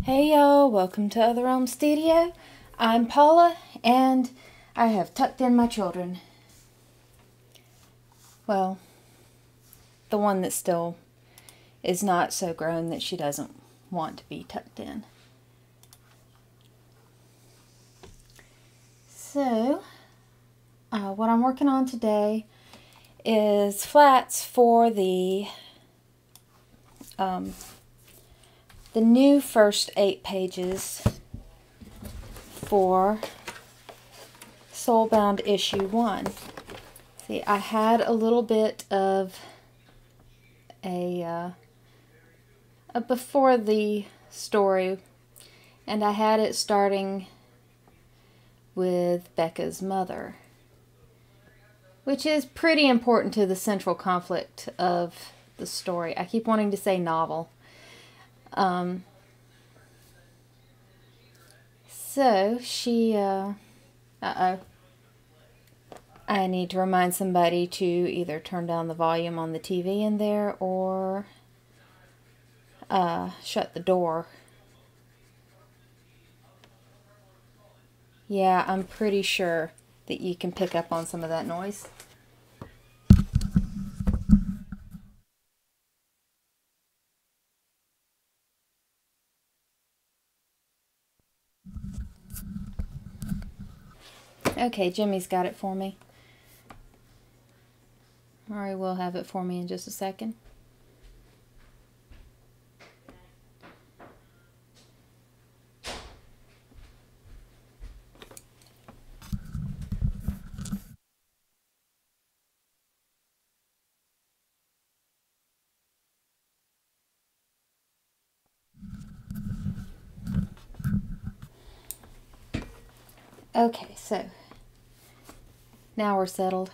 Hey y'all, welcome to Other Realm Studio. I'm Paula and I have tucked in my children. Well, the one that still is not so grown that she doesn't want to be tucked in. So, what I'm working on today is flats for the new first 8 pages for Soulbound issue 1. See, I had a little bit of a before the story, and I had it starting with Becca's mother, which is pretty important to the central conflict of the story. I keep wanting to say novel. So she, I need to remind somebody to either turn down the volume on the TV in there or shut the door. Yeah, I'm pretty sure that you can pick up on some of that noise. Okay, Jimmy's got it for me. Or he will have it for me in just a second. Okay, so now we're settled.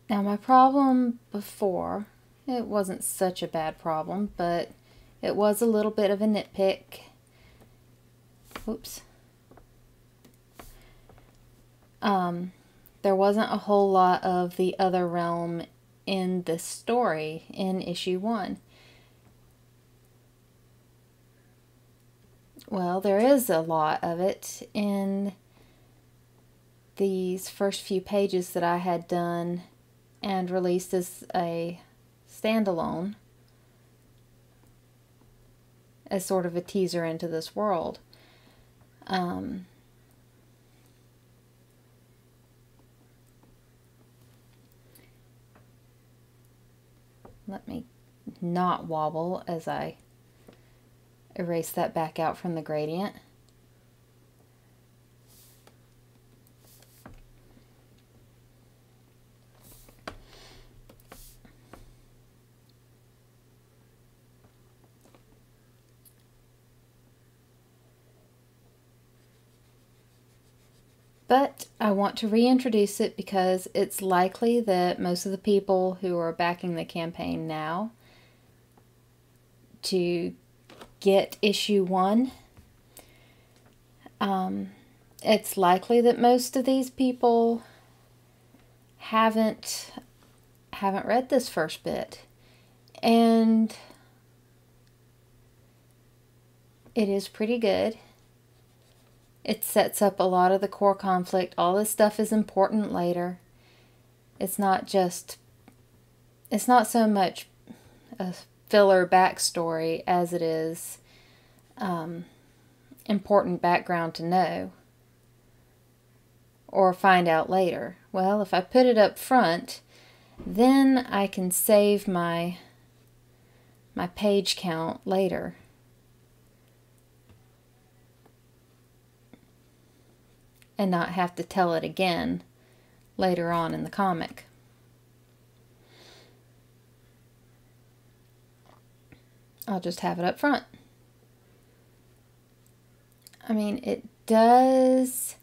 Now my problem before, it wasn't such a bad problem, but it was a little bit of a nitpick. Oops. There wasn't a whole lot of the other realm in this story in issue 1. Well, there is a lot of it in these first few pages that I had done and released as a standalone, as sort of a teaser into this world. Let me not wobble as I erase that back out from the gradient. But I want to reintroduce it because it's likely that most of the people who are backing the campaign now to get issue 1, it's likely that most of these people haven't read this first bit, and it is pretty good. It sets up a lot of the core conflict. All this stuff is important later. It's not so much a filler backstory as it is important background to know or find out later. Well, if I put it up front, then I can save my page count later. And not have to tell it again later on in the comic. I'll just have it up front. I mean, it does...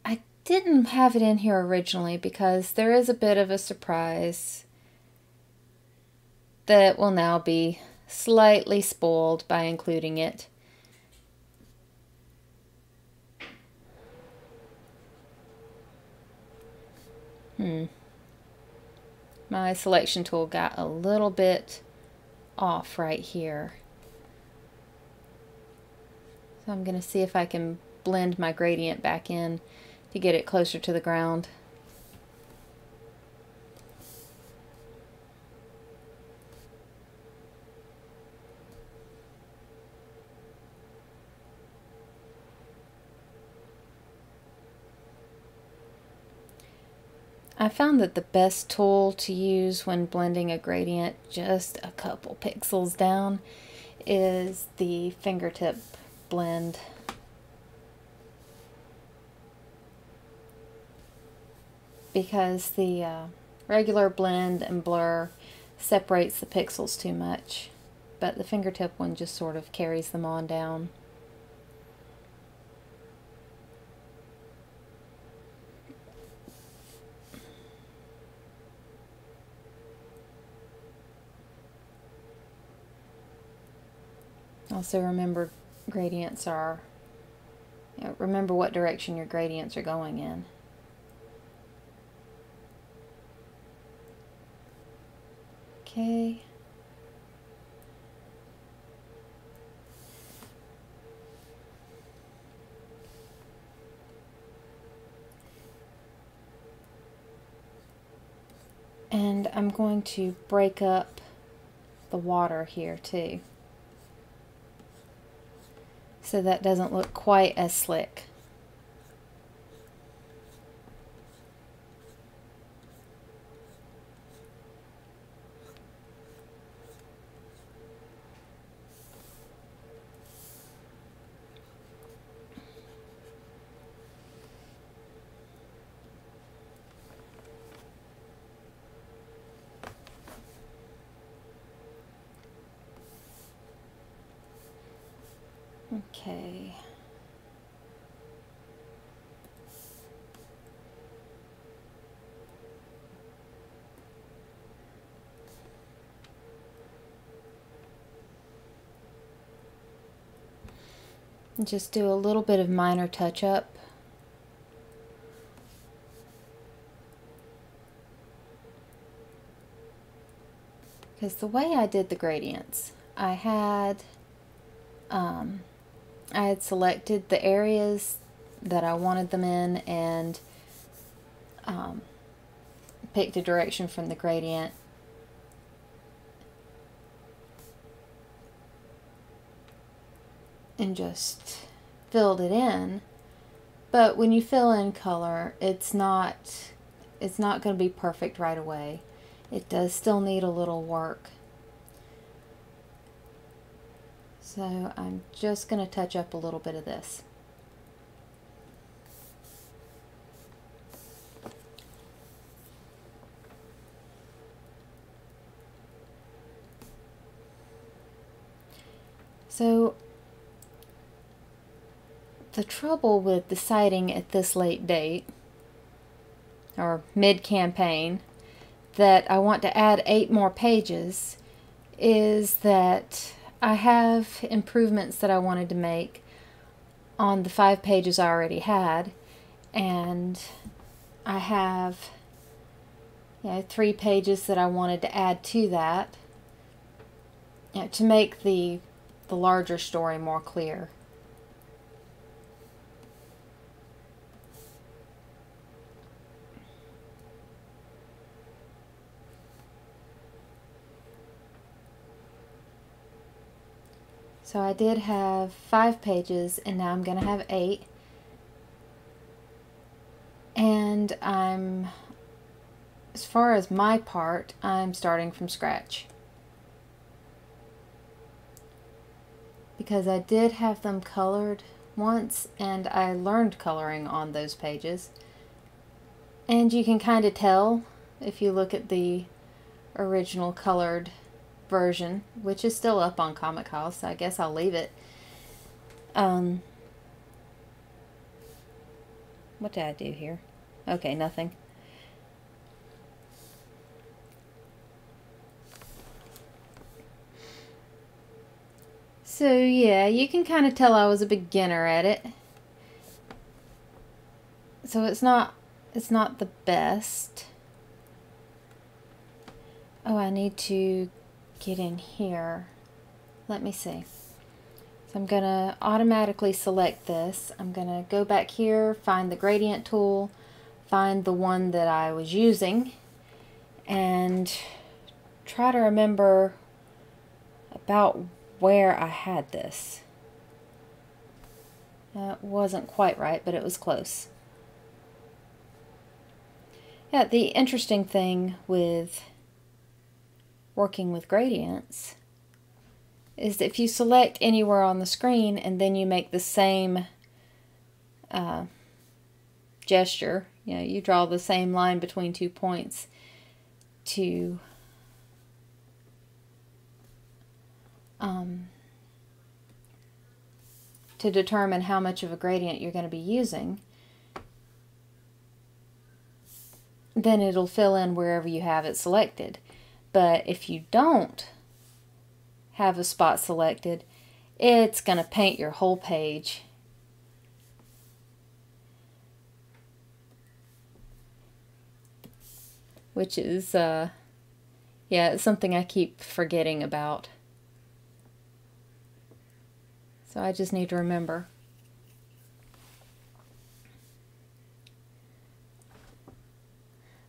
I didn't have it in here originally because there is a bit of a surprise that will now be slightly spoiled by including it. my selection tool got a little bit off right here. So I'm going to see if I can blend my gradient back in to get it closer to the ground. I found that the best tool to use when blending a gradient just a couple pixels down is the fingertip blend. Because the regular blend and blur separates the pixels too much, but the fingertip one just sort of carries them on down. Also remember gradients are, remember what direction your gradients are going in. Okay. And I'm going to break up the water here too, so that doesn't look quite as slick. Okay. And just do a little bit of minor touch-up. Because the way I did the gradients, I had selected the areas that I wanted them in and picked a direction from the gradient. And just filled it in. But when you fill in color, it's not going to be perfect right away. It does still need a little work. So I'm just going to touch up a little bit of this. So the trouble with deciding at this late date, or mid-campaign, that I want to add 8 more pages is that I have improvements that I wanted to make on the 5 pages I already had, and I have 3 pages that I wanted to add to that, to make the larger story more clear. So I did have 5 pages, and now I'm going to have 8. And as far as my part, I'm starting from scratch. Because I did have them colored once, and I learned coloring on those pages. And you can kind of tell if you look at the original colored version, which is still up on Comic House. I guess I'll leave it. What did I do here? Okay, nothing. So yeah, you can kind of tell I was a beginner at it. So it's not the best. Oh, I need to get in here. Let me see. So I'm going to automatically select this. I'm going to go back here, find the gradient tool, find the one that I was using, and try to remember about where I had this. That wasn't quite right, but it was close. Yeah, the interesting thing with working with gradients is that if you select anywhere on the screen and then you make the same gesture, you draw the same line between 2 points to determine how much of a gradient you're going to be using, then it'll fill in wherever you have it selected. But if you don't have a spot selected, it's going to paint your whole page. Which is, yeah, it's something I keep forgetting about. So I just need to remember.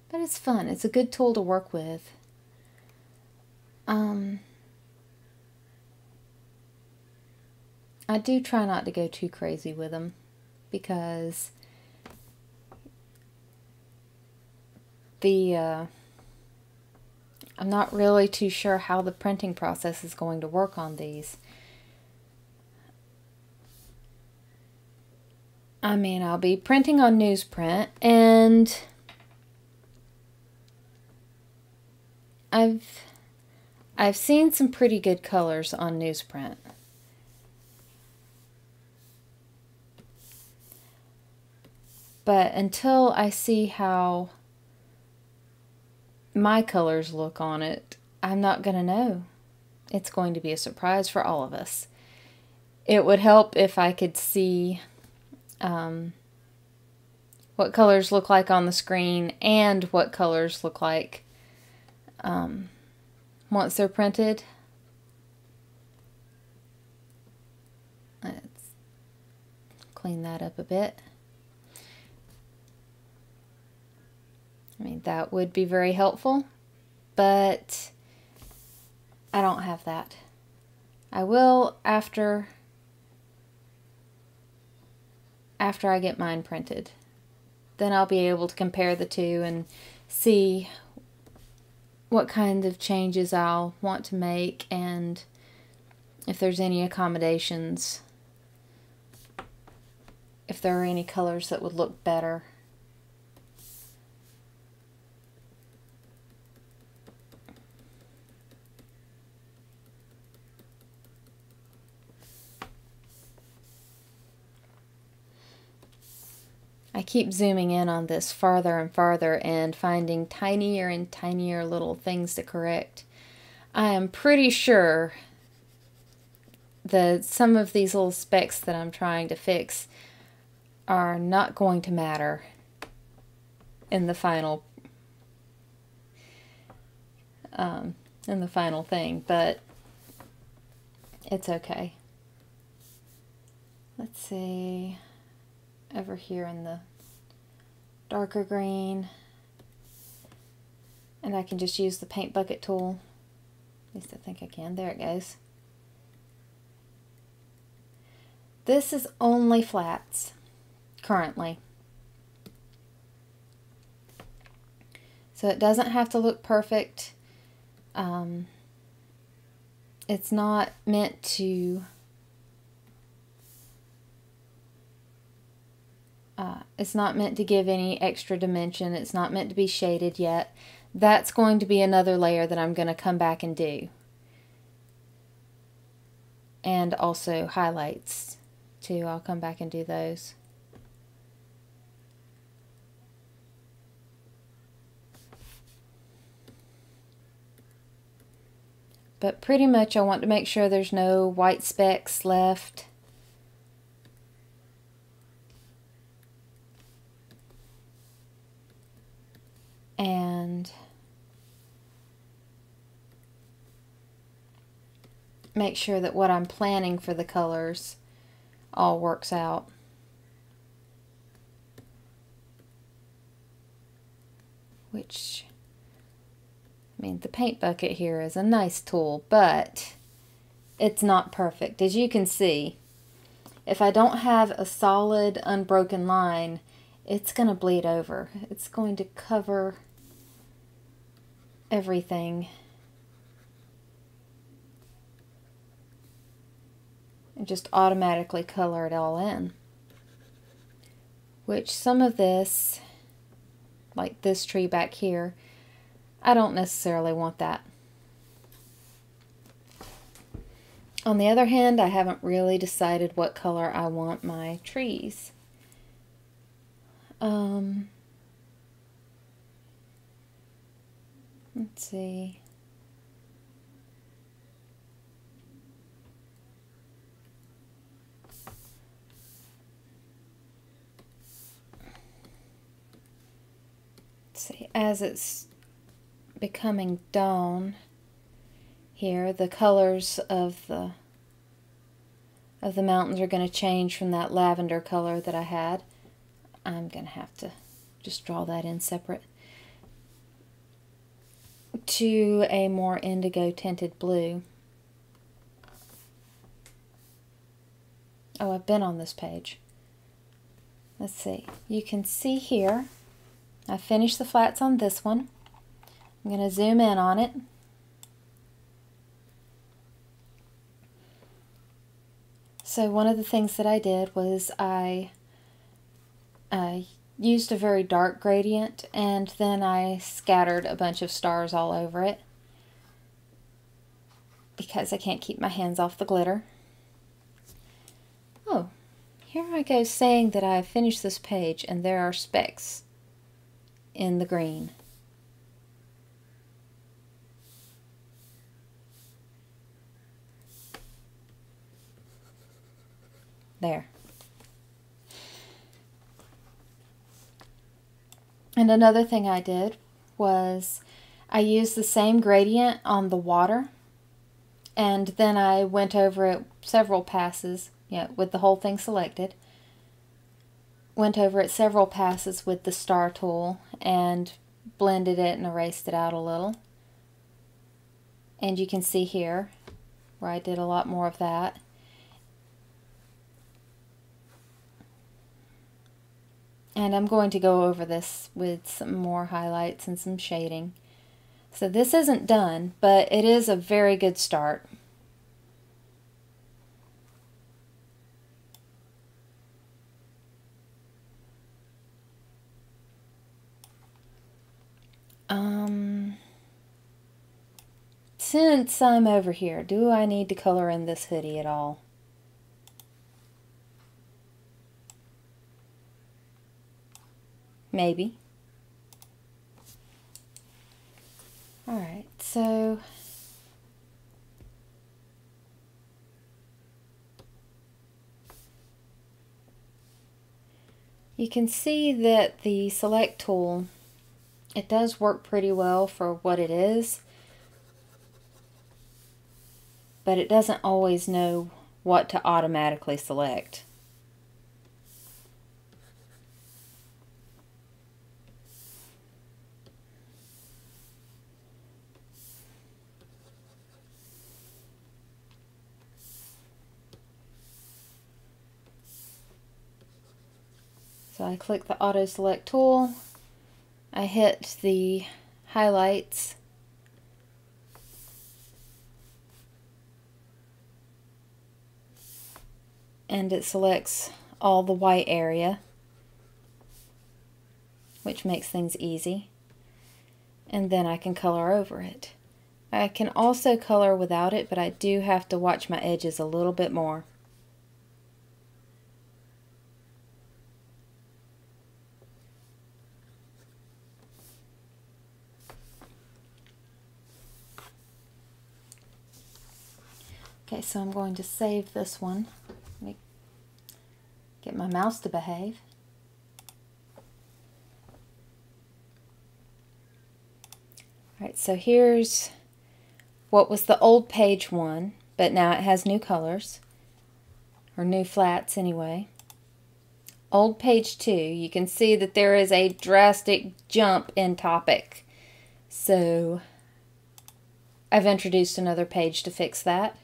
But it's fun. It's a good tool to work with. I do try not to go too crazy with them because I'm not really too sure how the printing process is going to work on these. I mean, I'll be printing on newsprint, and I've seen some pretty good colors on newsprint. But until I see how my colors look on it, I'm not going to know. It's going to be a surprise for all of us. It would help if I could see what colors look like on the screen and what colors look like once they're printed. Let's clean that up a bit. I mean, that would be very helpful, but I don't have that. I will after I get mine printed. Then I'll be able to compare the two and see what kind of changes I'll want to make and if there's any accommodations, if there are any colors that would look better. I keep zooming in on this farther and farther and finding tinier and tinier little things to correct. I am pretty sure that some of these little specks that I'm trying to fix are not going to matter in the final thing, but it's okay. Let's see, over here in the darker green, and I can just use the paint bucket tool. At least I think I can. There it goes. This is only flats currently, so it doesn't have to look perfect. It's not meant to give any extra dimension. It's not meant to be shaded yet. That's going to be another layer that I'm going to come back and do. And also highlights too. I'll come back and do those. But pretty much I want to make sure there's no white specks left. And make sure that what I'm planning for the colors all works out. Which, I mean, the paint bucket here is a nice tool, but it's not perfect. As you can see, if I don't have a solid, unbroken line, it's going to bleed over. It's going to cover everything and just automatically color it all in. Which some of this, like this tree back here, I don't necessarily want that. On the other hand, I haven't really decided what color I want my trees. Let's see. As it's becoming dawn here, the colors of the mountains are going to change from that lavender color that I had. I'm going to have to just draw that in separate, to a more indigo tinted blue. Oh, I've been on this page. Let's see. You can see here, I finished the flats on this one. I'm going to zoom in on it. So one of the things that I did was I used a very dark gradient, and then I scattered a bunch of stars all over it because I can't keep my hands off the glitter. Oh, here I go saying that I finished this page and there are specks in the green. There. And another thing I did was I used the same gradient on the water, and then I went over it several passes, with the whole thing selected. Went over it several passes with the star tool and blended it and erased it out a little. And you can see here where I did a lot more of that. And I'm going to go over this with some more highlights and some shading. So this isn't done, but it is a very good start. Since I'm over here, do I need to color in this hoodie at all? Maybe. Alright, so you can see that the select tool, it does work pretty well for what it is, but it doesn't always know what to automatically select. So I click the auto select tool, I hit the highlights, and it selects all the white area, which makes things easy. And then I can color over it. I can also color without it, but I do have to watch my edges a little bit more. Okay, so I'm going to save this one. Let me get my mouse to behave. Alright, so here's what was the old page one but now it has new colors, or new flats anyway. Old page 2, you can see that there is a drastic jump in topic. So I've introduced another page to fix that.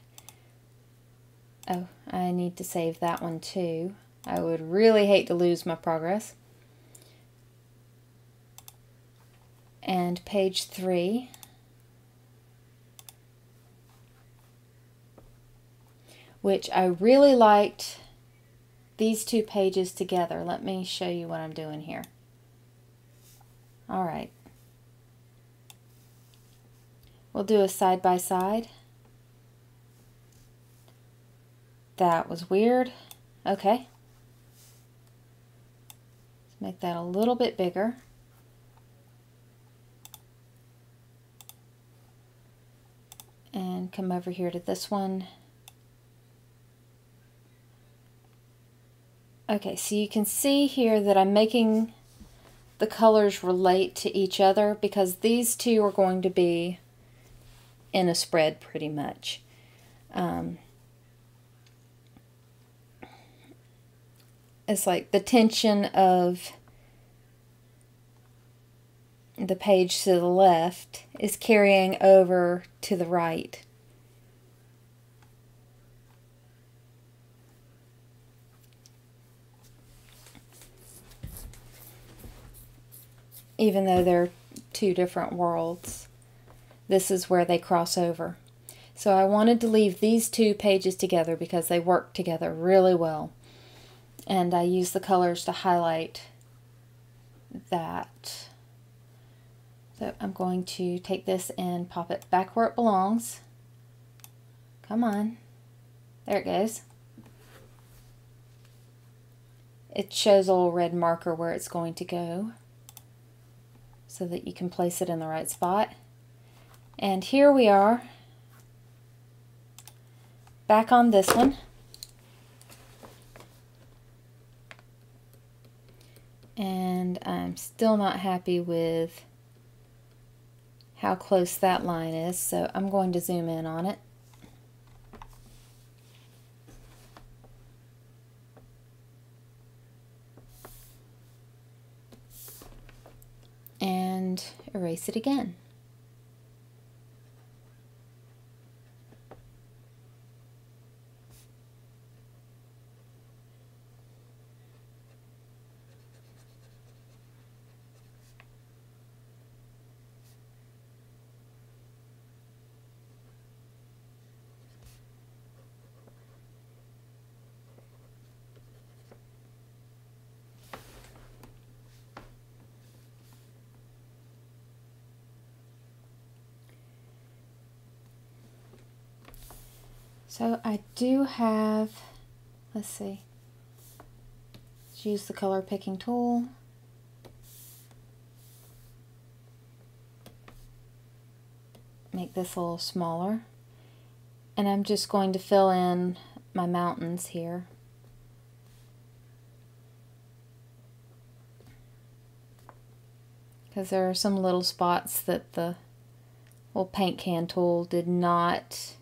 Oh, I need to save that one too. I would really hate to lose my progress. And page 3. Which I really liked these two pages together. Let me show you what I'm doing here. Alright. We'll do a side by side. That was weird. Okay. Let's make that a little bit bigger. And come over here to this one. Okay, so you can see here that I'm making the colors relate to each other because these two are going to be in a spread pretty much. It's like the tension of the page to the left is carrying over to the right. Even though they're two different worlds, this is where they cross over. So I wanted to leave these two pages together because they work together really well. And I use the colors to highlight that. So I'm going to take this and pop it back where it belongs. Come on. There it goes. It shows a little red marker where it's going to go, so that you can place it in the right spot. And here we are, back on this one. And I'm still not happy with how close that line is, so I'm going to zoom in on it. And erase it again. So I do have, let's see, let's use the color picking tool. Make this a little smaller. And I'm just going to fill in my mountains here. Because there are some little spots that the little paint can tool did not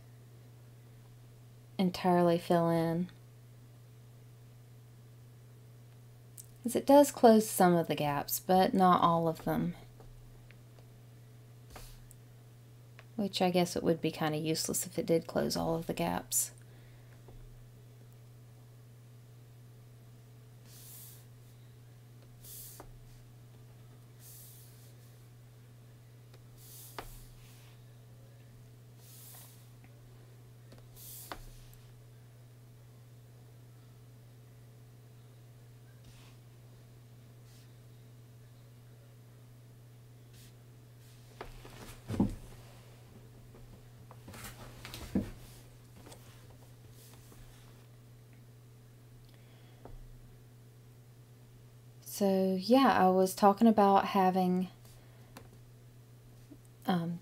entirely fill in. Because it does close some of the gaps, but not all of them. Which I guess it would be kind of useless if it did close all of the gaps. So yeah, I was talking about having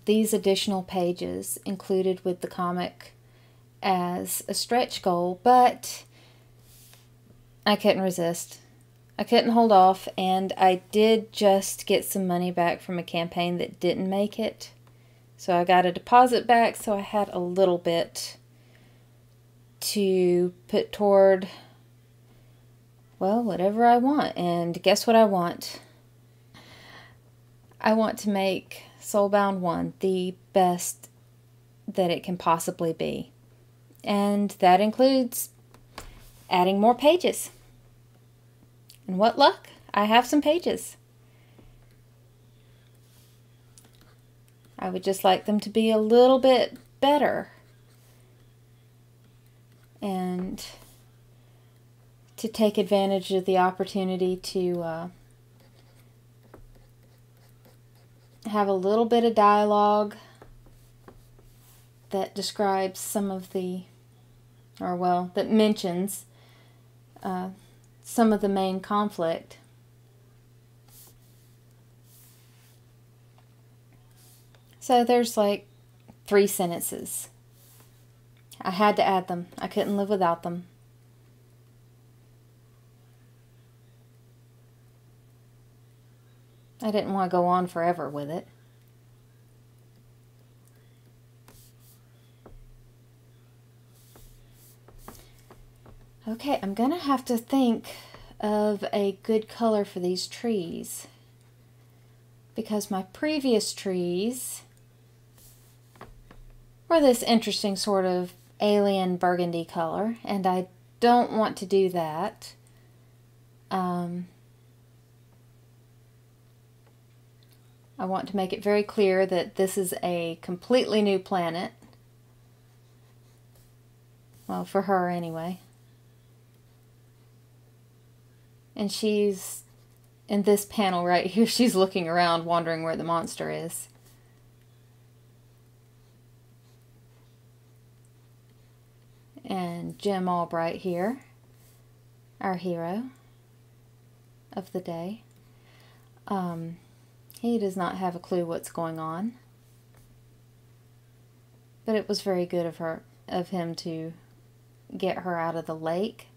these additional pages included with the comic as a stretch goal, but I couldn't resist. I couldn't hold off, and I did just get some money back from a campaign that didn't make it. So I got a deposit back, so I had a little bit to put toward, well, whatever I want. And guess what I want? I want to make Soulbound 1 the best that it can possibly be. And that includes adding more pages. And what luck, I have some pages. I would just like them to be a little bit better. And to take advantage of the opportunity to have a little bit of dialogue that describes some of the, or well, that mentions some of the main conflict. So there's like 3 sentences. I had to add them. I couldn't live without them. I didn't want to go on forever with it. Okay, I'm gonna have to think of a good color for these trees, because my previous trees were this interesting sort of alien burgundy color, and I don't want to do that. I want to make it very clear that this is a completely new planet. Well, for her anyway. And she's, in this panel right here, she's looking around wondering where the monster is. And Jim Albright here, our hero of the day. He does not have a clue what's going on. But it was very good of him to get her out of the lake.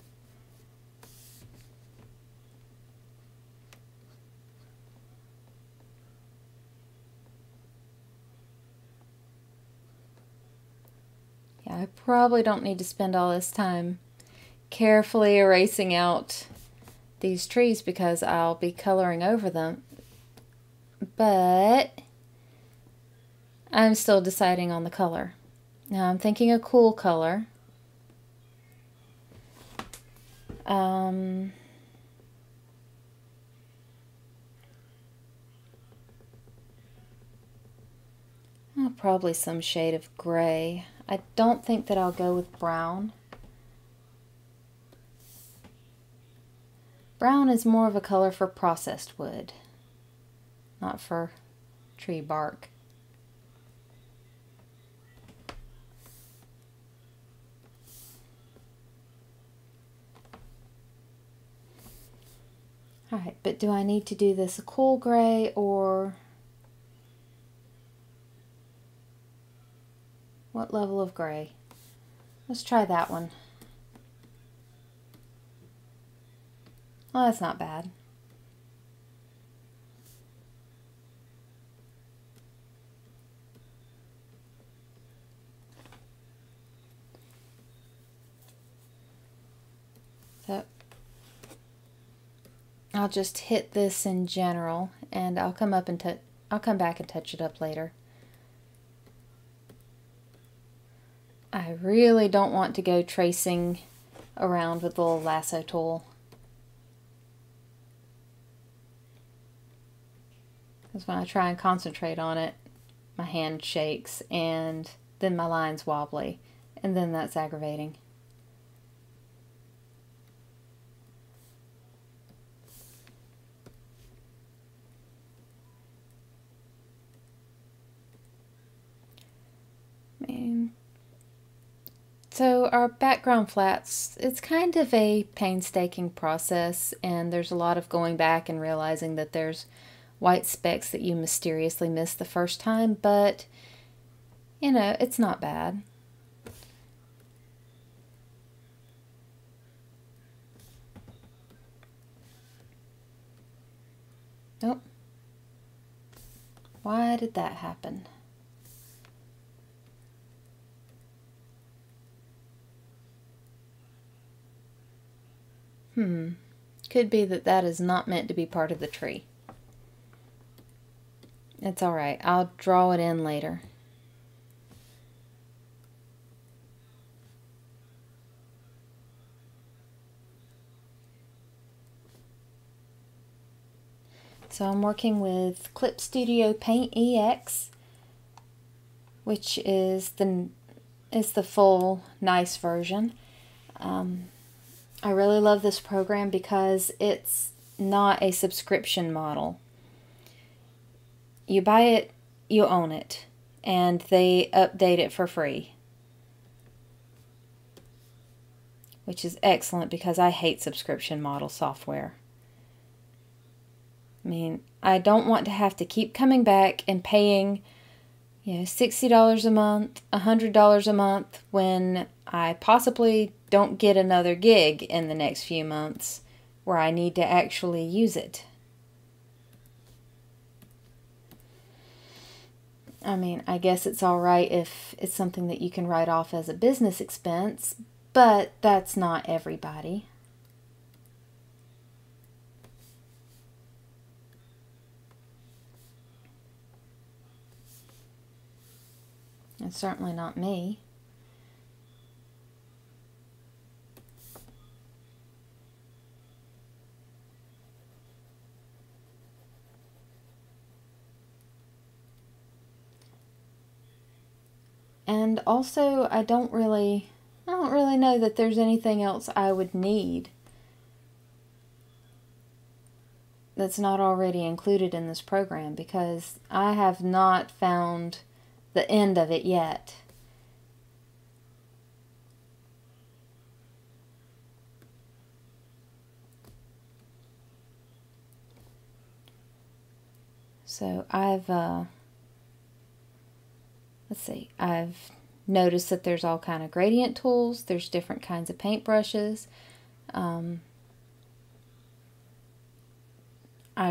Yeah, I probably don't need to spend all this time carefully erasing out these trees because I'll be coloring over them. But I'm still deciding on the color. Now I'm thinking a cool color. Probably some shade of gray. I don't think that I'll go with brown. Brown is more of a color for processed wood, not for tree bark. Alright, but do I need to do this a cool gray or what level of gray? Let's try that one. Well, that's not bad. So I'll just hit this in general, and I'll come back and touch it up later. I really don't want to go tracing around with the little lasso tool, because when I try and concentrate on it, my hand shakes and then my line's wobbly, and then that's aggravating. So our background flats, it's kind of a painstaking process, and there's a lot of going back and realizing that there's white specks that you mysteriously missed the first time, but you know, it's not bad. Nope. Why did that happen? Could be that that is not meant to be part of the tree. It's alright. I'll draw it in later. So I'm working with Clip Studio Paint EX, which is the full nice version. I really love this program because it's not a subscription model. You buy it, you own it, and they update it for free, which is excellent because I hate subscription model software. I mean, I don't want to have to keep coming back and paying, $60 a month, $100 a month when I possibly don't get another gig in the next few months where I need to actually use it. I mean, I guess it's alright if it's something that you can write off as a business expense, but that's not everybody. It's certainly not me. And also, I don't really know that there's anything else I would need that's not already included in this program, because I have not found the end of it yet. So I've noticed that there's all kind of gradient tools, there's different kinds of paintbrushes. I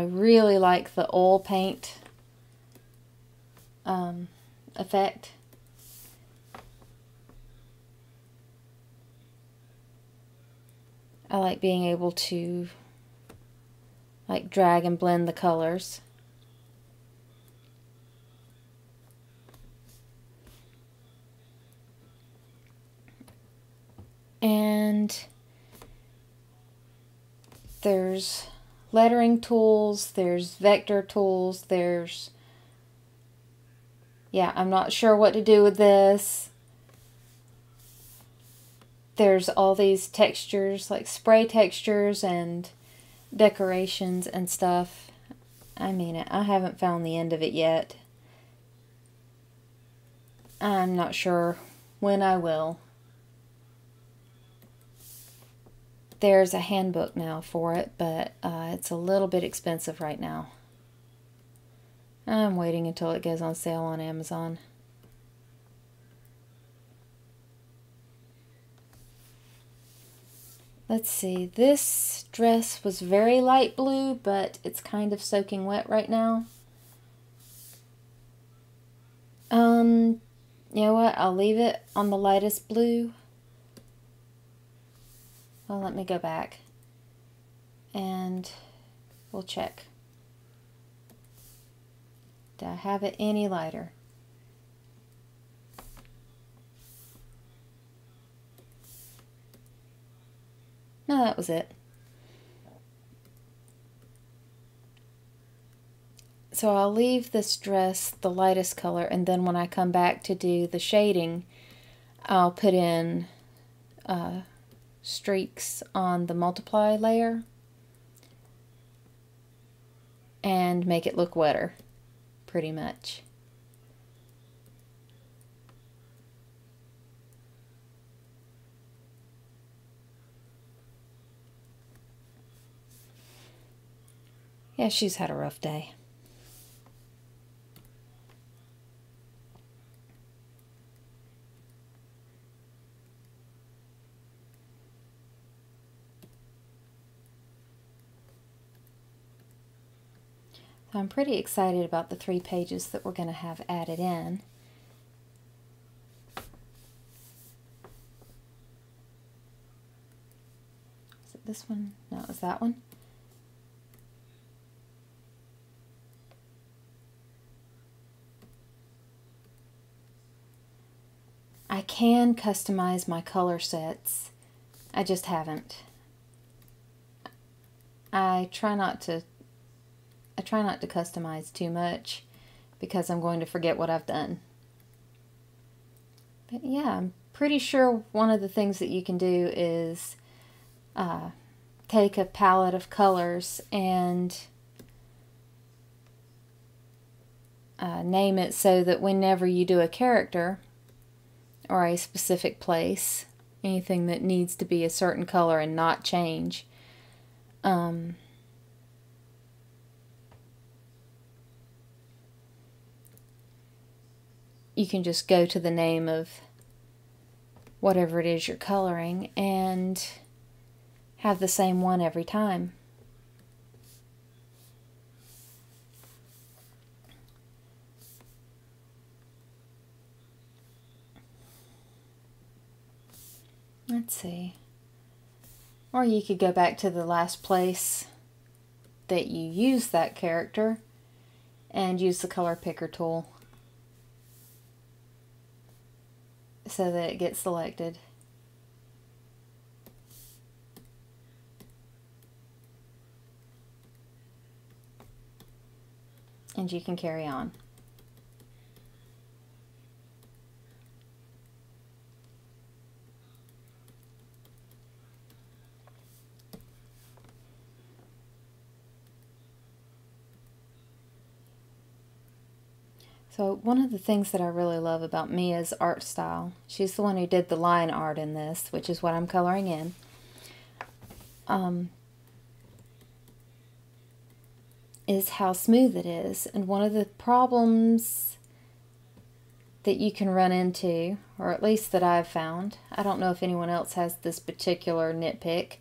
really like the oil paint effect. I like being able to drag and blend the colors. And there's lettering tools, there's vector tools, I'm not sure what to do with this. There's all these textures, like spray textures and decorations and stuff. I mean, I haven't found the end of it yet. I'm not sure when I will. There's a handbook now for it, but it's a little bit expensive right now. I'm waiting until it goes on sale on Amazon. Let's see, this dress was very light blue, but it's kind of soaking wet right now. You know what, I'll leave it on the lightest blue. Well, let me go back and we'll check. Do I have it any lighter? No, that was it. So I'll leave this dress the lightest color, and then when I come back to do the shading, I'll put in streaks on the multiply layer and make it look wetter, pretty much. Yeah, she's had a rough day. So I'm pretty excited about the 3 pages that we're going to have added in. So this one? No, it was that one. I can customize my color sets. I just haven't. I try not to customize too much because I'm going to forget what I've done. But yeah, I'm pretty sure one of the things that you can do is take a palette of colors and name it so that whenever you do a character or a specific place, anything that needs to be a certain color and not change, you can just go to the name of whatever it is you're coloring and have the same one every time. Let's see. Or you could go back to the last place that you used that character and use the color picker tool so that it gets selected. And you can carry on. So one of the things that I really love about Mia's art style, she's the one who did the line art in this, which is what I'm coloring in. Is how smooth it is. And one of the problems that you can run into, or at least that I've found, I don't know if anyone else has this particular nitpick,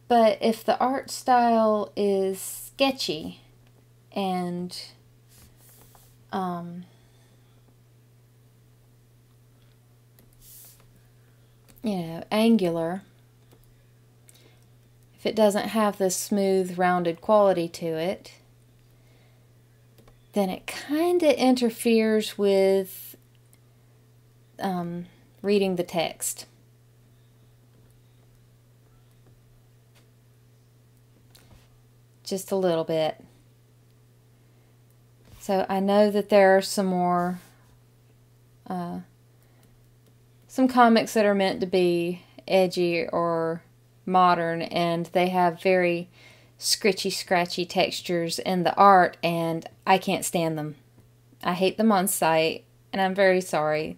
but if the art style is sketchy and you know, angular, if it doesn't have this smooth, rounded quality to it, then it kind of interferes with reading the text. Just a little bit. So I know that there are some more, some comics that are meant to be edgy or modern, and they have very scritchy, scratchy textures in the art, and I can't stand them. I hate them on sight, and I'm very sorry.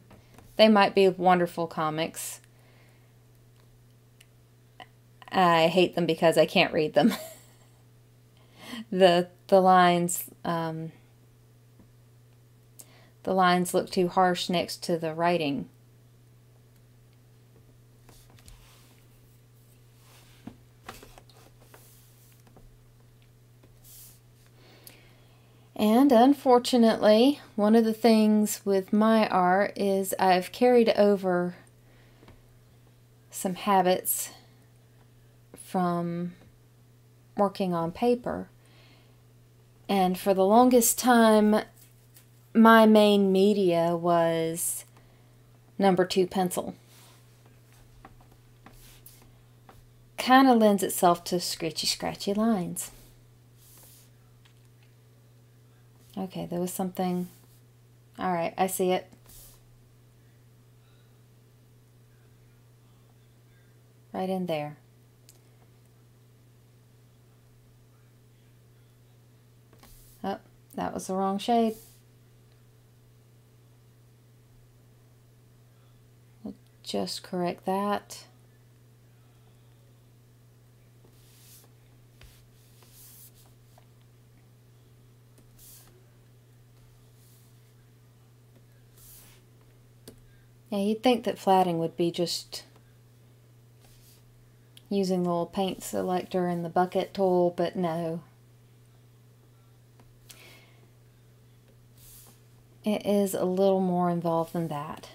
They might be wonderful comics. I hate them because I can't read them. The lines look too harsh next to the writing. And unfortunately, one of the things with my art is I've carried over some habits from working on paper. And for the longest time, my main media was #2 pencil. Kind of lends itself to scratchy, scratchy lines. Okay, there was something. All right, I see it. Right in there. Oh, that was the wrong shade. We'll just correct that. Yeah, you'd think that flatting would be just using the little paint selector and the bucket tool, but no. It is a little more involved than that.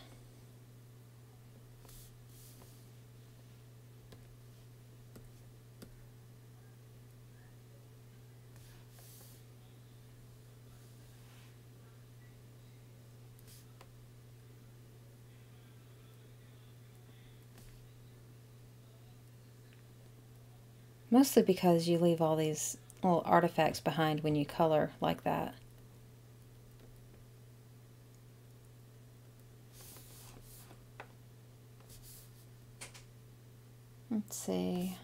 Mostly because you leave all these little artifacts behind when you color like that. Let's see.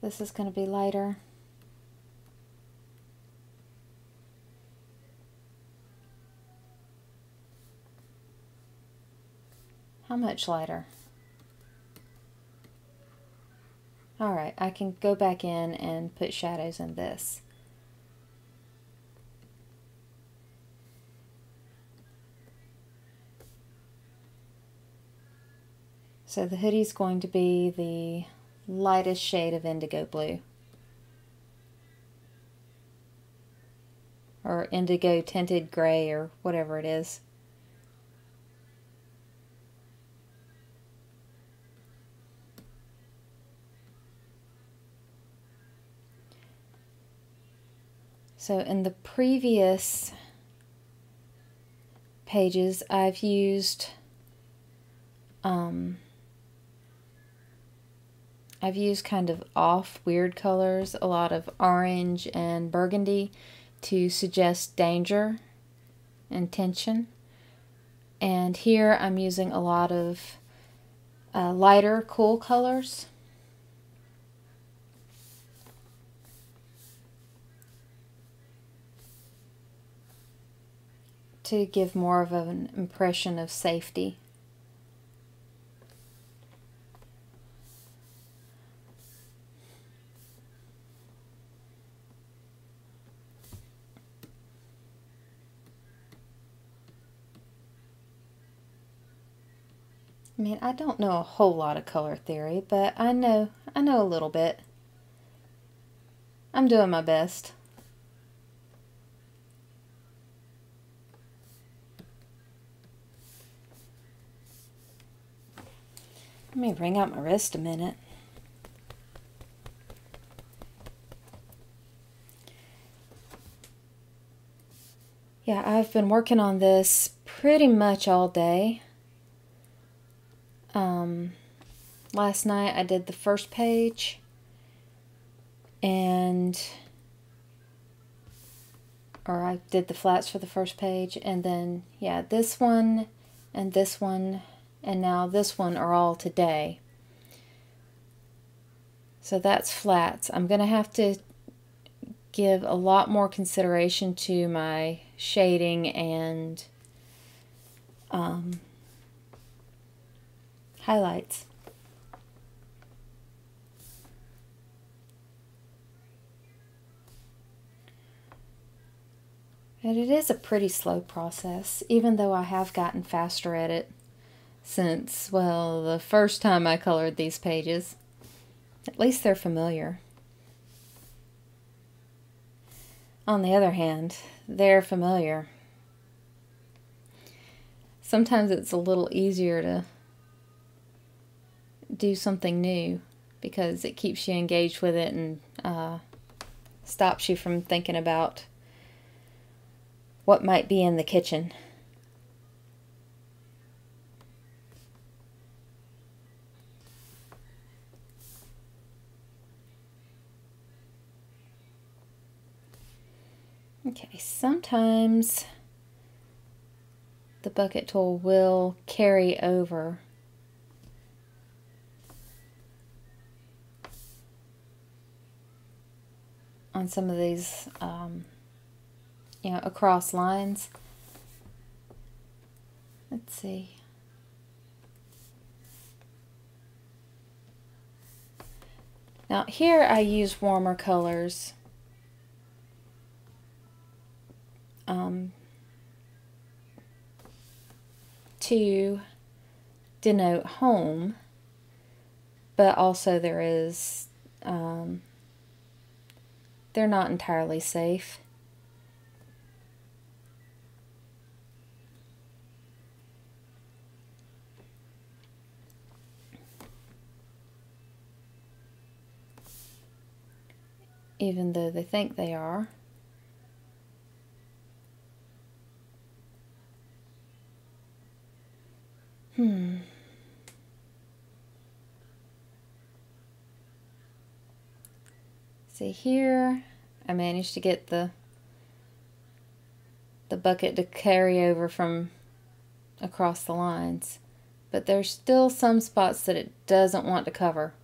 This is going to be lighter. How much lighter? Alright, I can go back in and put shadows in this. So the hoodie's going to be the lightest shade of indigo blue. Or indigo tinted gray, or whatever it is. So in the previous pages, I've used kind of off weird colors, a lot of orange and burgundy to suggest danger and tension. And here I'm using a lot of lighter, cool colors. To give more of an impression of safety. I mean, I don't know a whole lot of color theory, but I know a little bit. I'm doing my best. Let me wring out my wrist a minute. Yeah, I've been working on this pretty much all day. Last night I did the first page, or I did the flats for the first page, and then, yeah, this one, and now this one are all today. So that's flats. I'm going to have to give a lot more consideration to my shading and highlights. And it is a pretty slow process, even though I have gotten faster at it since, well, the first time I colored these pages. At least they're familiar. On the other hand, they're familiar. Sometimes it's a little easier to do something new because it keeps you engaged with it and stops you from thinking about what might be in the kitchen. Okay, sometimes the bucket tool will carry over on some of these across lines. Let's see. Now here I use warmer colors to denote home, but also they're not entirely safe. Even though they think they are. See here, I managed to get the bucket to carry over from across the lines, but there's still some spots that it doesn't want to cover,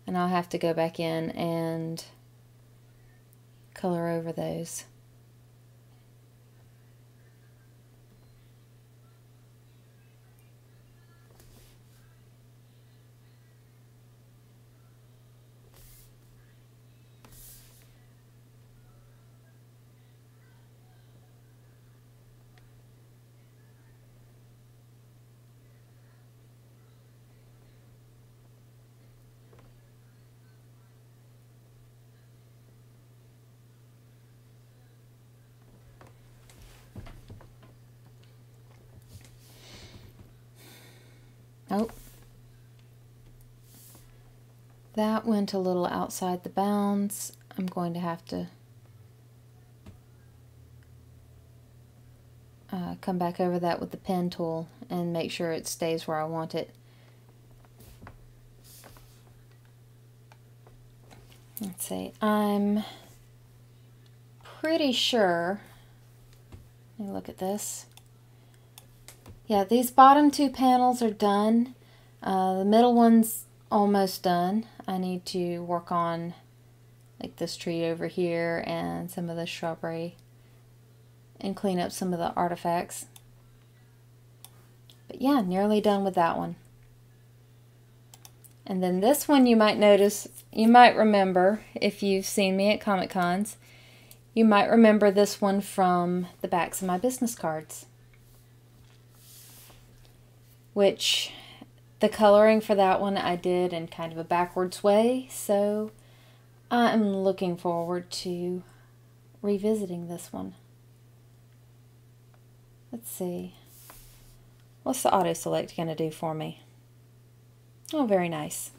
and I'll have to go back in and color over those. Oh, that went a little outside the bounds. I'm going to have to come back over that with the pen tool and make sure it stays where I want it. Let's see, I'm pretty sure, let me look at this. Yeah, these bottom two panels are done. The middle one's almost done. I need to work on like this tree over here and some of the shrubbery and clean up some of the artifacts. But yeah, nearly done with that one. And then this one you might notice, you might remember if you've seen me at Comic Cons, you might remember this one from the backs of my business cards. Which the coloring for that one I did in kind of a backwards way, so I'm looking forward to revisiting this one. Let's see. What's the auto select going to do for me? Oh, very nice.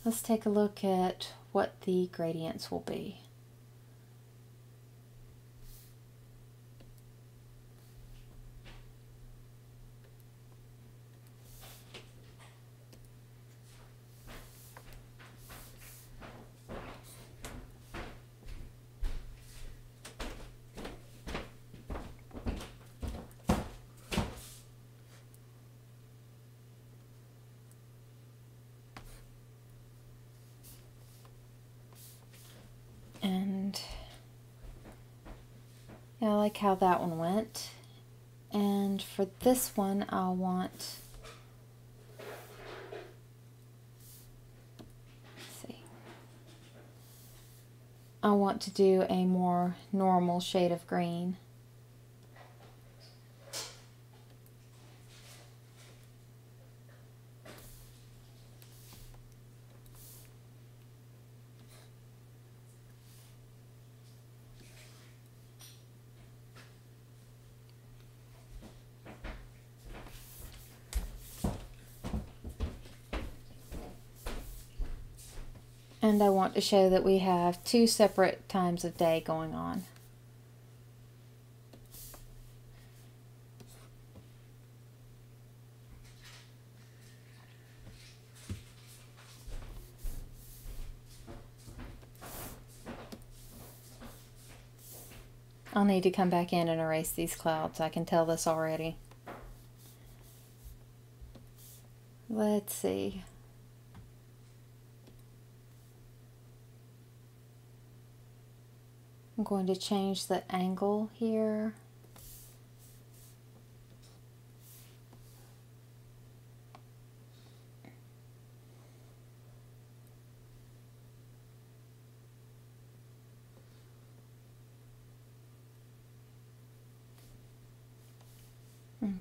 Let's take a look at what the gradients will be. And yeah, I like how that one went. And for this one, I'll want, let's see, I want to do a more normal shade of green. And I want to show that we have two separate times of day going on. I'll need to come back in and erase these clouds. I can tell this already. Let's see. I'm going to change the angle here.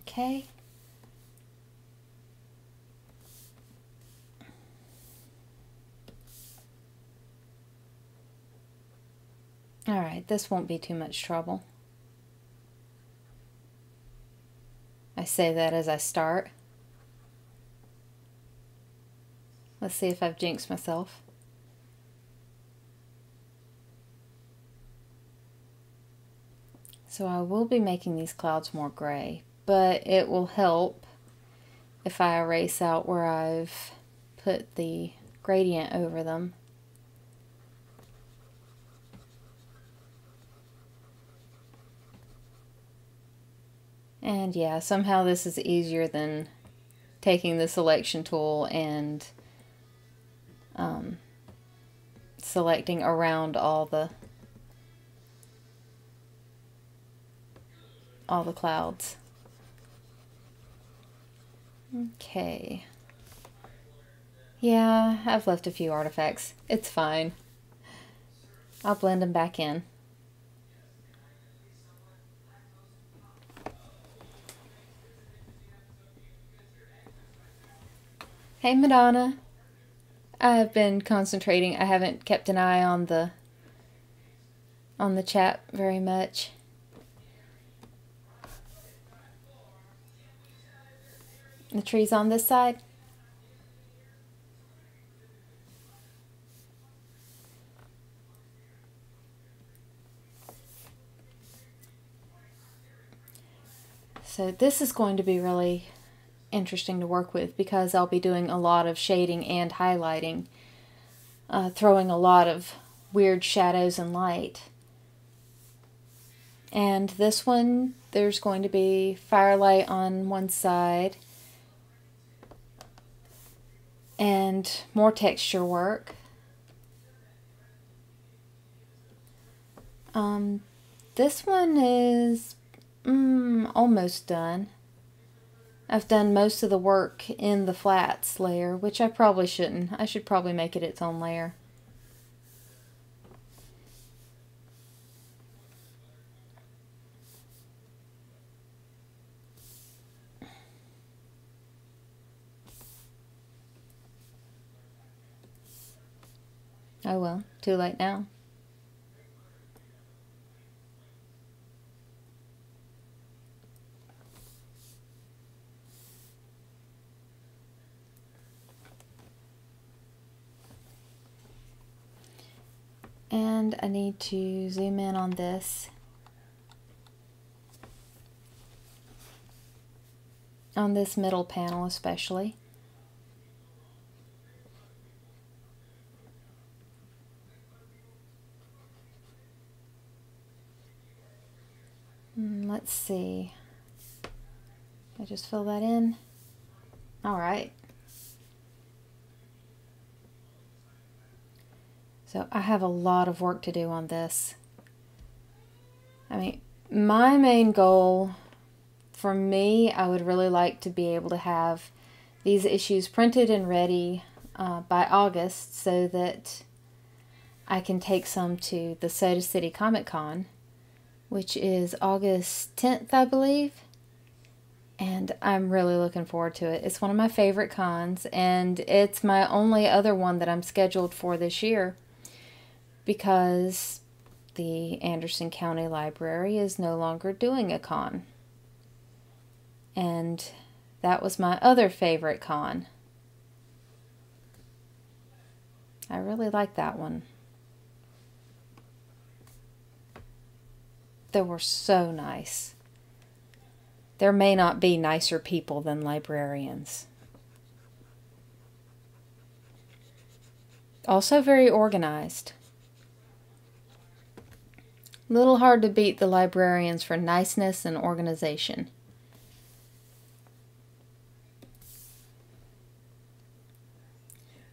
Okay. Alright, this won't be too much trouble. I say that as I start. Let's see if I've jinxed myself. So I will be making these clouds more gray, but it will help if I erase out where I've put the gradient over them. And yeah, somehow this is easier than taking the selection tool and selecting around all the clouds. Okay. Yeah, I've left a few artifacts. It's fine. I'll blend them back in. Hey Madonna. I've been concentrating. I haven't kept an eye on the chat very much. The tree's on this side. So this is going to be really interesting to work with because I'll be doing a lot of shading and highlighting, throwing a lot of weird shadows and light. And this one, there's going to be firelight on one side and more texture work. This one is almost done. I've done most of the work in the flats layer, which I probably shouldn't. I should probably make it its own layer. Oh well, too late now. And I need to zoom in on this. On this middle panel especially. Let's see. I just fill that in. All right. So I have a lot of work to do on this. I mean, my main goal for me, I would really like to be able to have these issues printed and ready by August so that I can take some to the Soda City Comic Con, which is August 10th, I believe. And I'm really looking forward to it. It's one of my favorite cons, and it's my only other one that I'm scheduled for this year because the Anderson County Library is no longer doing a con. And that was my other favorite con. I really like that one. They were so nice. There may not be nicer people than librarians. Also very organized. Little hard to beat the librarians for niceness and organization.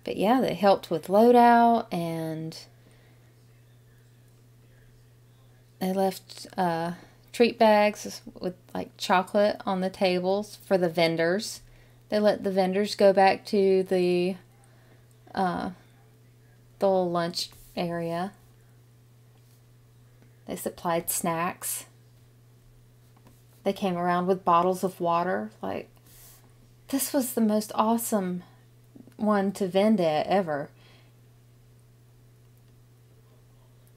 But yeah, they helped with loadout, and they left treat bags with like chocolate on the tables for the vendors. They let the vendors go back to the little lunch area. They supplied snacks. They came around with bottles of water. Like, this was the most awesome one to vend at ever.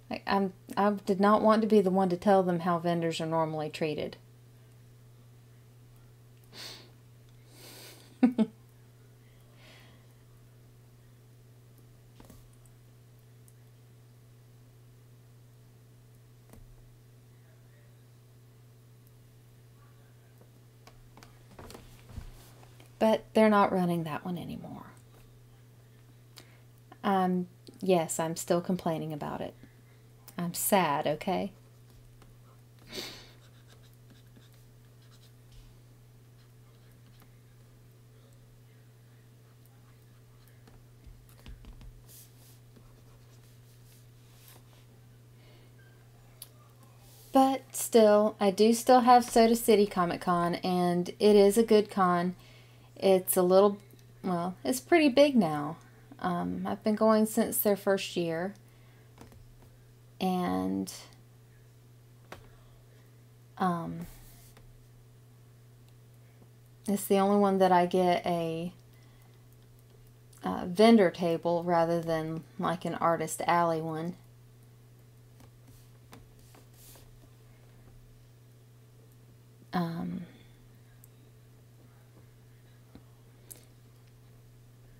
Like, I did not want to be the one to tell them how vendors are normally treated. but they're not running that one anymore. Yes, I'm still complaining about it. I'm sad, okay? But still, I do still have Soda City Comic Con, and it is a good con. It's a little, well, it's pretty big now. I've been going since their first year, and it's the only one that I get a vendor table rather than like an artist alley one.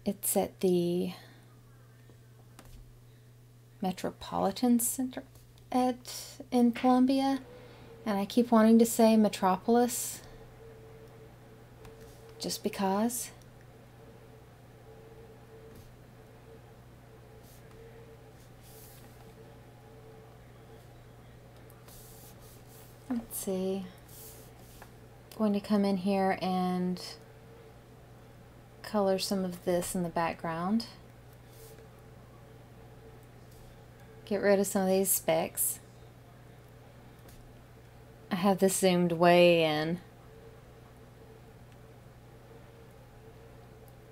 It's at the Metropolitan Center in Columbia, and I keep wanting to say Metropolis just because. Let's see. Going to come in here and color some of this in the background. Get rid of some of these specks. I have this zoomed way in.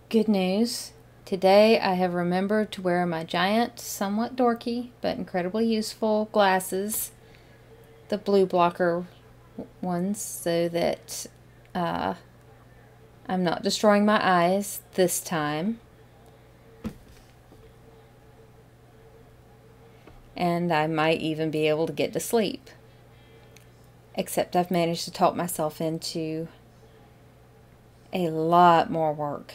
Good news. Today I have remembered to wear my giant, somewhat dorky, but incredibly useful glasses. The blue blocker ones, so that I'm not destroying my eyes this time. And I might even be able to get to sleep. Except I've managed to talk myself into a lot more work.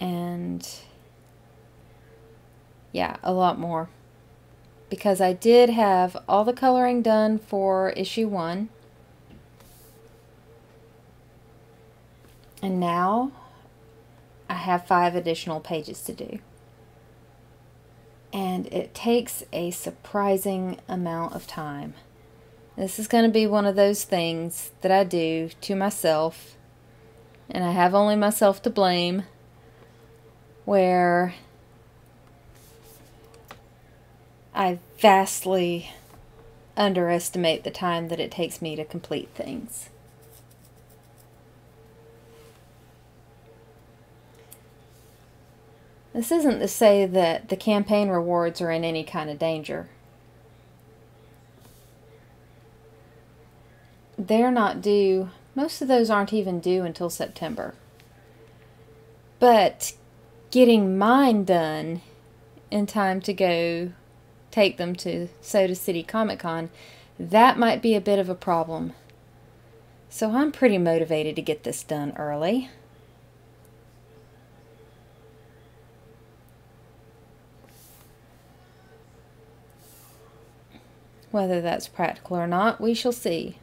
And yeah, a lot more. Because I did have all the coloring done for issue 1. And now I have 5 additional pages to do. And it takes a surprising amount of time. This is going to be one of those things that I do to myself, and I have only myself to blame, where I vastly underestimate the time that it takes me to complete things. This isn't to say that the campaign rewards are in any kind of danger. They're not due, most of those aren't even due until September. But getting mine done in time to go take them to Soda City Comic Con, that might be a bit of a problem. So I'm pretty motivated to get this done early. Whether that's practical or not, we shall see.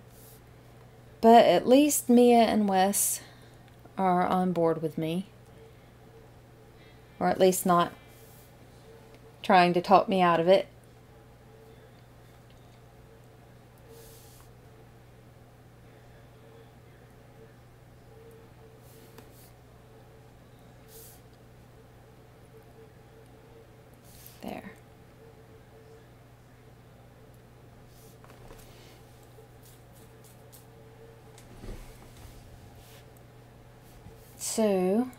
But at least Mia and Wes are on board with me. Or at least not trying to talk me out of it. There. So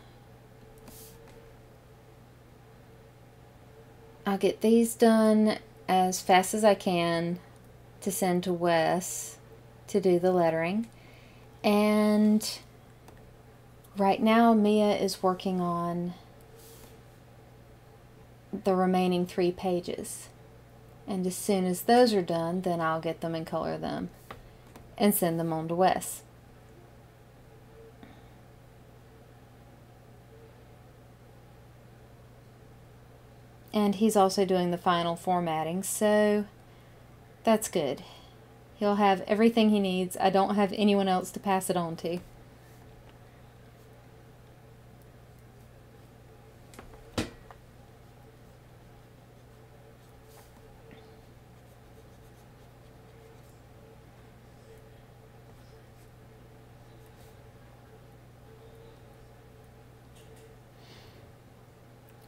I'll get these done as fast as I can to send to Wes to do the lettering. And right now Mia is working on the remaining 3 pages. And as soon as those are done, then I'll get them and color them and send them on to Wes. And he's also doing the final formatting, so that's good. He'll have everything he needs. I don't have anyone else to pass it on to.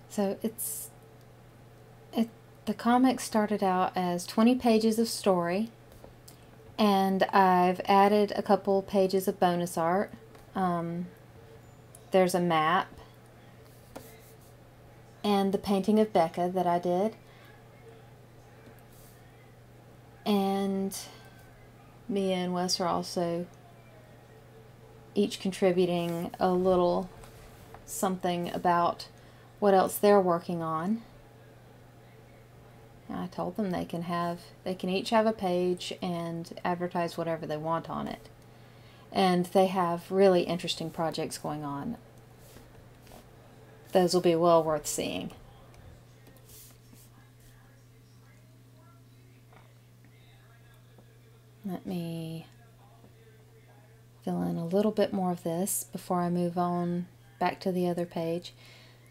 So the comic started out as 20 pages of story, and I've added a couple pages of bonus art. There's a map and the painting of Becca that I did, and me and Wes are also each contributing a little something about what else they're working on. I told them they can each have a page and advertise whatever they want on it. And they have really interesting projects going on. Those will be well worth seeing. Let me fill in a little bit more of this before I move on back to the other page.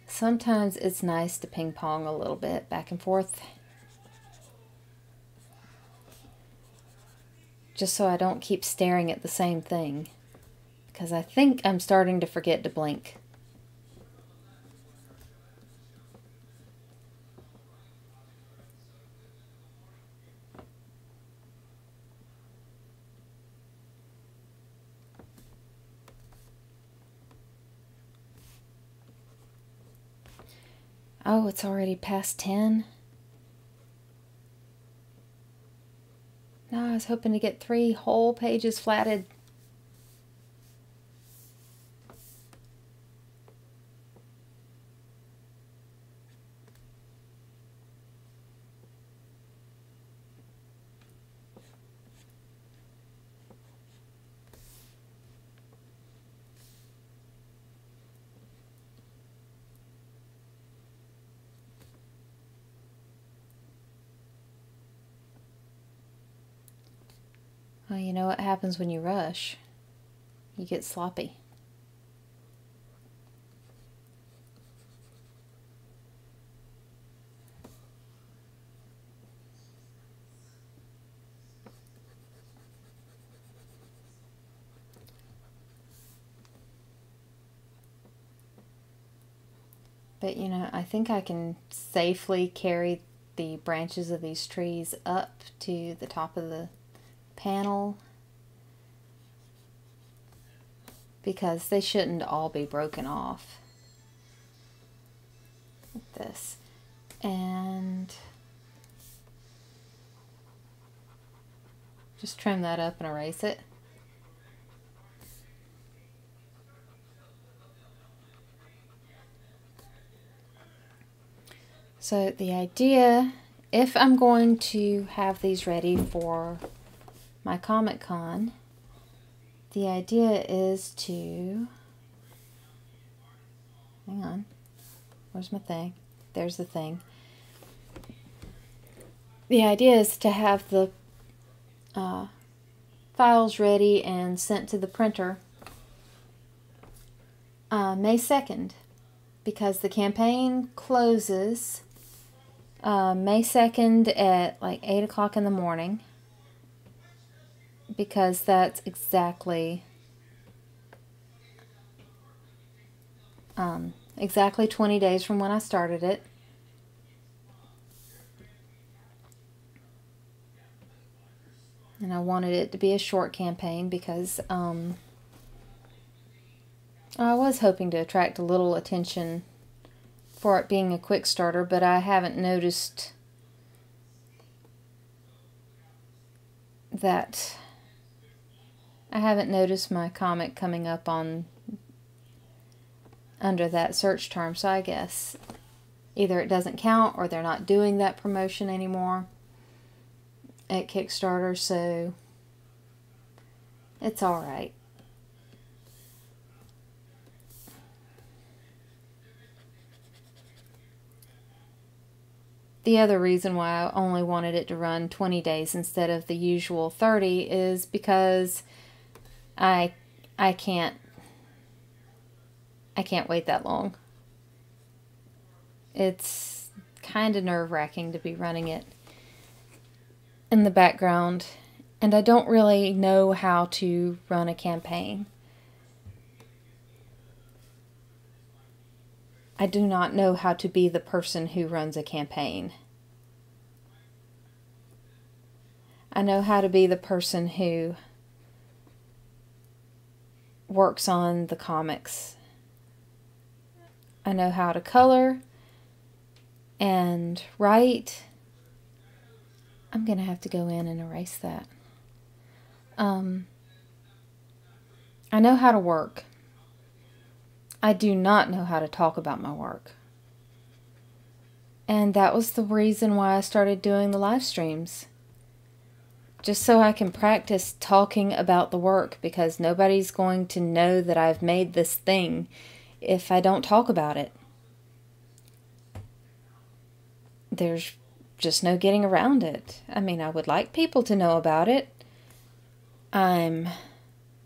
Sometimes it's nice to ping pong a little bit back and forth, just so I don't keep staring at the same thing, because I think I'm starting to forget to blink. Oh, it's already past 10. No, I was hoping to get 3 whole pages flatted. Well, you know what happens when you rush? You get sloppy. But you know, I think I can safely carry the branches of these trees up to the top of the panel, because they shouldn't all be broken off like this. And just trim that up and erase it. So the idea, if I'm going to have these ready for my Comic Con, the idea is to, hang on, where's my thing? There's the thing. The idea is to have the files ready and sent to the printer May 2nd, because the campaign closes May 2nd at like 8 o'clock in the morning, because that's exactly 20 days from when I started it. And I wanted it to be a short campaign because I was hoping to attract a little attention for it being a quick starter, but I haven't noticed that. I haven't noticed my comic coming up on under that search term, so I guess either it doesn't count or they're not doing that promotion anymore. at Kickstarter, so it's all right. The other reason why I only wanted it to run 20 days instead of the usual 30 is because I can't wait that long. It's kind of nerve-wracking to be running it in the background, and I don't really know how to run a campaign. I do not know how to be the person who runs a campaign. I know how to be the person who works on the comics. I know how to color and write. I'm going to have to go in and erase that. I know how to work. I do not know how to talk about my work. And that was the reason why I started doing the live streams. Just so I can practice talking about the work, because nobody's going to know that I've made this thing if I don't talk about it. There's just no getting around it. I mean, I would like people to know about it. Let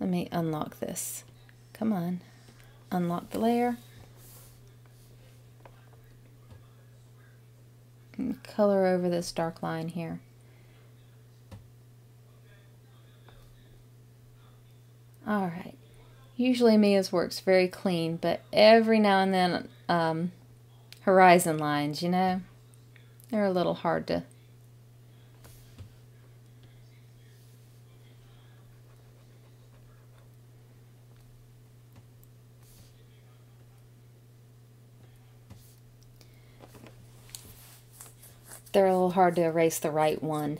me unlock this. Come on. Unlock the layer. And color over this dark line here. Alright. Usually Mia's work's very clean, but every now and then, horizon lines, you know? They're a little hard to... They're a little hard to erase the right one.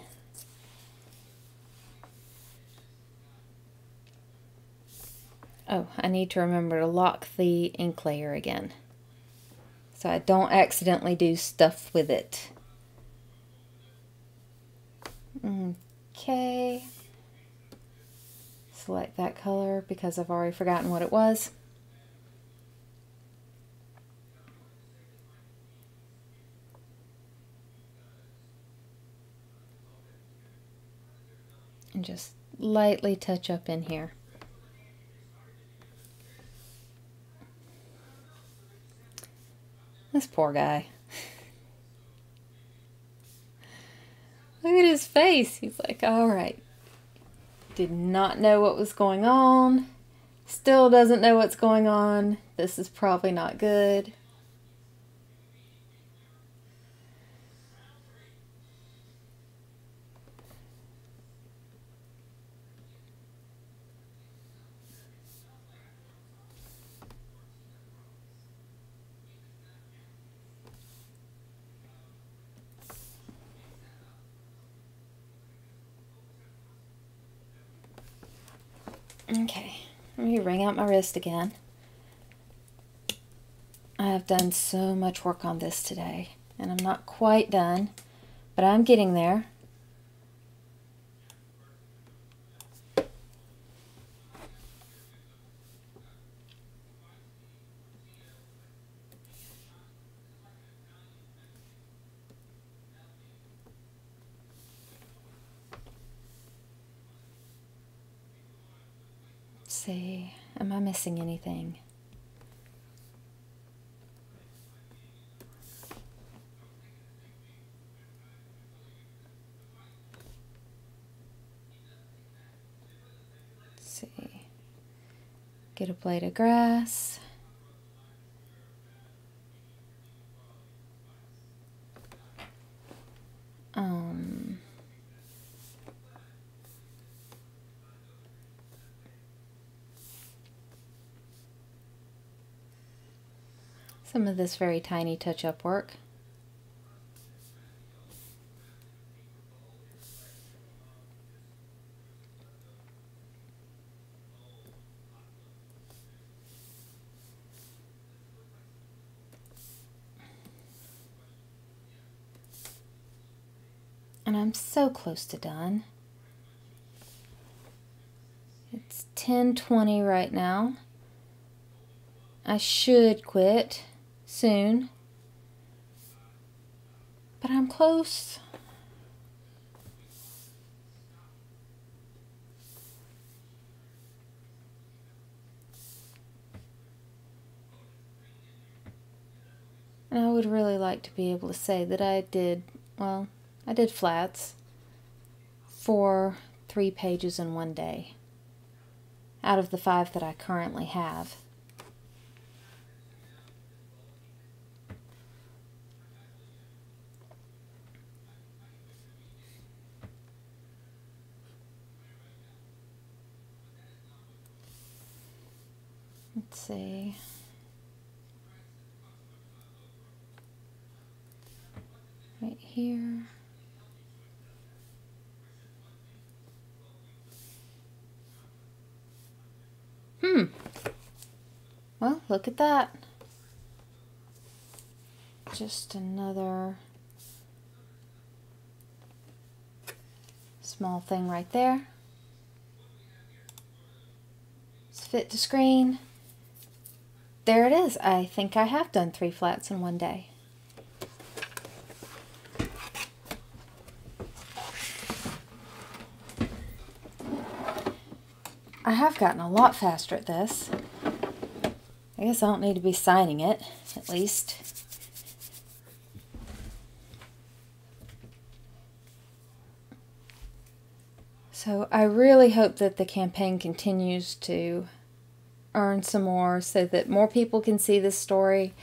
Oh, I need to remember to lock the ink layer again, so I don't accidentally do stuff with it. Okay. Select that color because I've already forgotten what it was. And just lightly touch up in here. This poor guy. Look at his face. He's like, all right. Did not know what was going on. Still doesn't know what's going on. This is probably not good. Okay, let me wring out my wrist again. I have done so much work on this today, and I'm not quite done, but I'm getting there. Let's see, am I missing anything? Let's see. Get a blade of grass. Some of this very tiny touch-up work. And I'm so close to done. It's 10:20 right now. I should quit soon, but I'm close. And I would really like to be able to say that I did flats for 3 pages in one day out of the 5 that I currently have. Let's see. Right here. Well, look at that. Just another small thing right there. It's fit to screen. There it is. I think I have done 3 flats in one day. I have gotten a lot faster at this. I guess I don't need to be signing it, at least. So I really hope that the campaign continues to earn some more so that more people can see this story.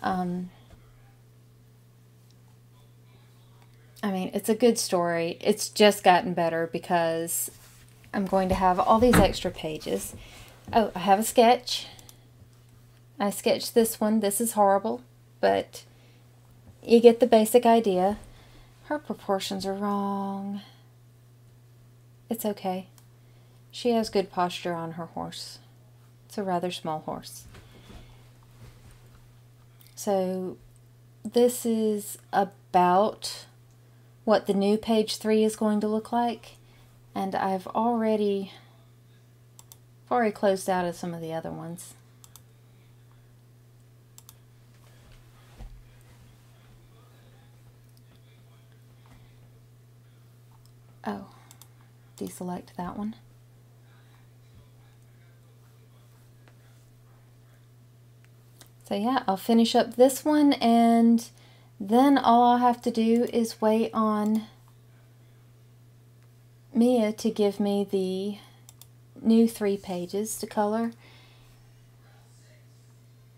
I mean, it's a good story. It's just gotten better because I'm going to have all these extra pages. Oh, I have a sketch. I sketched this one. This is horrible, but you get the basic idea. Her proportions are wrong. It's okay. She has good posture on her horse. It's a rather small horse. So this is about what the new page 3 is going to look like. And I've already closed out of some of the other ones. Oh, deselect that one. So yeah, I'll finish up this one, and then all I'll have to do is wait on Mia to give me the new 3 pages to color.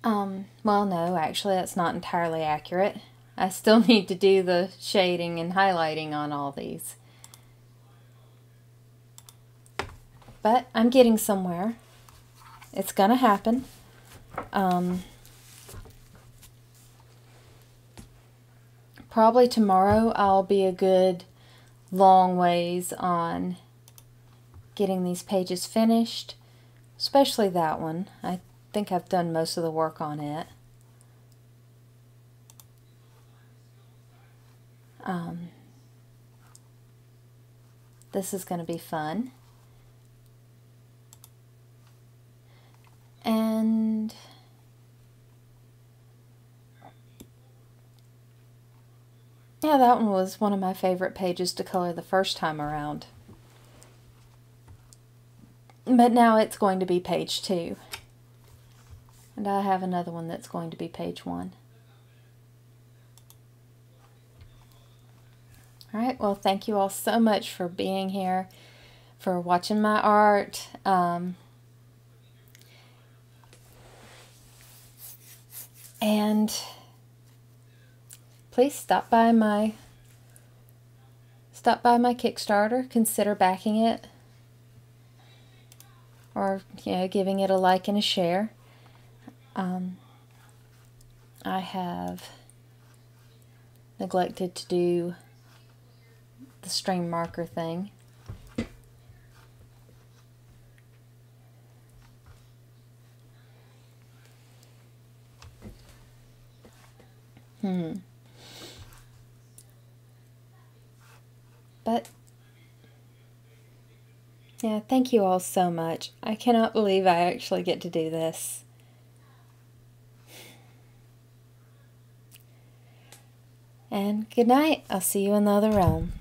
Well, no, actually that's not entirely accurate. I still need to do the shading and highlighting on all these. But I'm getting somewhere. It's gonna happen. Probably tomorrow I'll be a good long ways on getting these pages finished, especially that one. I think I've done most of the work on it. This is going to be fun. And yeah, that one was one of my favorite pages to color the first time around. But now it's going to be page 2. And I have another one that's going to be page 1. Alright, well, thank you all so much for being here, for watching my art. And please stop by my Kickstarter. Consider backing it, or giving it a like and a share. I have neglected to do the string marker thing. Yeah, thank you all so much. I cannot believe I actually get to do this. And good night. I'll see you in the other realm.